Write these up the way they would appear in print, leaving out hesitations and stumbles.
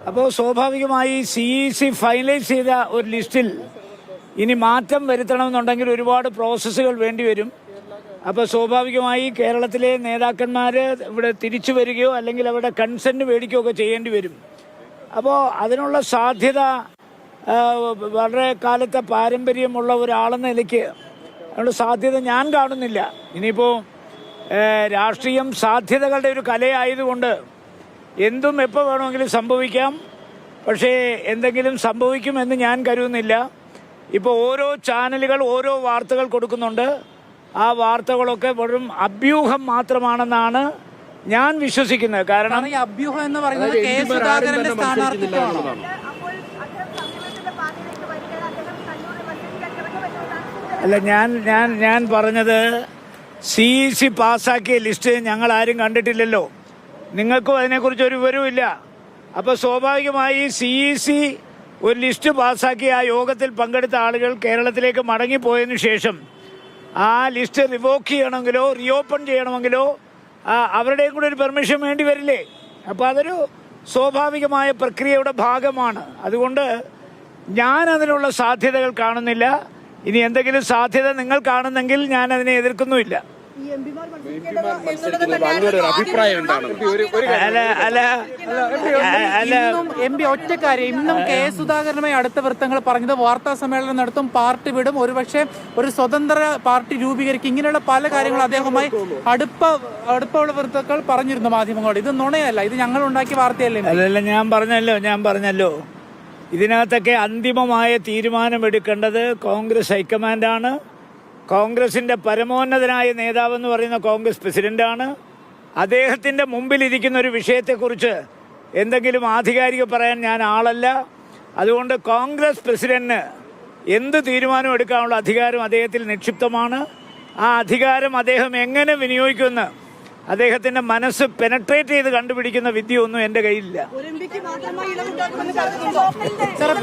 അപ്പോൾ സ്വാഭാവികമായി CEC finalise ചെയ്ത ഒരു ലിസ്റ്റിൽ ഇനി മാറ്റം വരുത്തണമെന്നുണ്ടെങ്കിൽ ഒരുപാട് പ്രോസസ്സുകൾ വേണ്ടിവരും. അപ്പോൾ സ്വാഭാവികമായി കേരളത്തിലെ നേതാക്കന്മാർ ഇവിടെ തിരിച്ചു വരികയോ അല്ലെങ്കിൽ അവരുടെ കൺസെൻറ്റ് മേടിക്കുകയോ ഒക്കെ ചെയ്യേണ്ടി വരും. അപ്പോൾ അതിനുള്ള സാധ്യത വളരെ കാലത്തെ പാരമ്പര്യമുള്ള ഒരാളെന്ന നിലയ്ക്ക് അതിനുള്ള സാധ്യത ഞാൻ കാണുന്നില്ല. ഇനിയിപ്പോൾ രാഷ്ട്രീയം സാധ്യതകളുടെ ഒരു കലയായതുകൊണ്ട് എന്തും എപ്പോൾ വേണമെങ്കിലും സംഭവിക്കാം. പക്ഷേ എന്തെങ്കിലും സംഭവിക്കുമെന്ന് ഞാൻ കരുതുന്നില്ല. ഇപ്പോൾ ഓരോ ചാനലുകൾ ഓരോ വാർത്തകൾ കൊടുക്കുന്നുണ്ട്. ആ വാർത്തകളൊക്കെ വെറും അഭ്യൂഹം മാത്രമാണെന്നാണ് ഞാൻ വിശ്വസിക്കുന്നത്. കാരണം ഈ അഭ്യൂഹം എന്ന് പറയുന്നത് കെ സുധാകരന്റെ സ്ഥാനാർത്ഥിത്വമാണ്. അല്ല, ഞാൻ പറഞ്ഞത് CEC പാസ്സാക്കിയ ലിസ്റ്റ് ഞങ്ങൾ ആരും കണ്ടിട്ടില്ലല്ലോ. നിങ്ങൾക്കും അതിനെക്കുറിച്ച് ഒരു വിവരവുമില്ല. അപ്പോൾ സ്വാഭാവികമായി CEC ഒരു ലിസ്റ്റ് പാസ്സാക്കി ആ യോഗത്തിൽ പങ്കെടുത്ത ആളുകൾ കേരളത്തിലേക്ക് മടങ്ങിപ്പോയതിനു ശേഷം ആ ലിസ്റ്റ് റിവോക്ക് ചെയ്യണമെങ്കിലോ റീഓപ്പൺ ചെയ്യണമെങ്കിലോ അവരുടെയും കൂടെ ഒരു പെർമിഷൻ വേണ്ടി വരില്ലേ? അപ്പോൾ അതൊരു സ്വാഭാവികമായ പ്രക്രിയയുടെ ഭാഗമാണ്. അതുകൊണ്ട് ഞാൻ അതിനുള്ള സാധ്യതകൾ കാണുന്നില്ല. ഇനി എന്തെങ്കിലും സാധ്യത നിങ്ങൾ കാണുന്നെങ്കിൽ ഞാൻ അതിനെ എതിർക്കുന്നുമില്ല. ഒറ്റക്കാര്യം ഇന്നും കെ സുധാകരനുമായി അടുത്ത വൃത്തങ്ങൾ പറഞ്ഞത് വാർത്താ സമ്മേളനം നടത്തും, പാർട്ടി വിടും, ഒരുപക്ഷെ ഒരു സ്വതന്ത്ര പാർട്ടി രൂപീകരിക്കും, ഇങ്ങനെയുള്ള പല കാര്യങ്ങളും അദ്ദേഹവുമായി അടുപ്പമുള്ള വൃത്തങ്ങൾ പറഞ്ഞിരുന്നു മാധ്യമങ്ങളോട്. ഇത് നുണയല്ല, ഇത് ഞങ്ങൾ ഉണ്ടാക്കിയ വാർത്തയല്ലേ? അല്ലല്ല, ഞാൻ പറഞ്ഞല്ലോ ഇതിനകത്തൊക്കെ അന്തിമമായ തീരുമാനമെടുക്കേണ്ടത് കോൺഗ്രസ് ഹൈക്കമാൻഡാണ്. കോൺഗ്രസിൻ്റെ പരമോന്നതനായ നേതാവെന്ന് പറയുന്ന കോൺഗ്രസ് പ്രസിഡന്റാണ്. അദ്ദേഹത്തിൻ്റെ മുമ്പിലിരിക്കുന്ന ഒരു വിഷയത്തെക്കുറിച്ച് എന്തെങ്കിലും ആധികാരിക പറയാൻ ഞാൻ ആളല്ല. അതുകൊണ്ട് കോൺഗ്രസ് പ്രസിഡന്റിന് എന്ത് തീരുമാനം എടുക്കാനുള്ള അധികാരം അദ്ദേഹത്തിൽ നിക്ഷിപ്തമാണ്. ആ അധികാരം അദ്ദേഹം എങ്ങനെ വിനിയോഗിക്കുമെന്ന് അദ്ദേഹത്തിന്റെ മനസ്സ് പെനട്രേറ്റ് ചെയ്ത് കണ്ടുപിടിക്കുന്ന വിദ്യയൊന്നും എന്റെ കയ്യിലില്ല.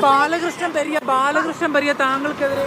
ബാലകൃഷ്ണൻ പെരിയ താങ്കൾക്കെതിരെ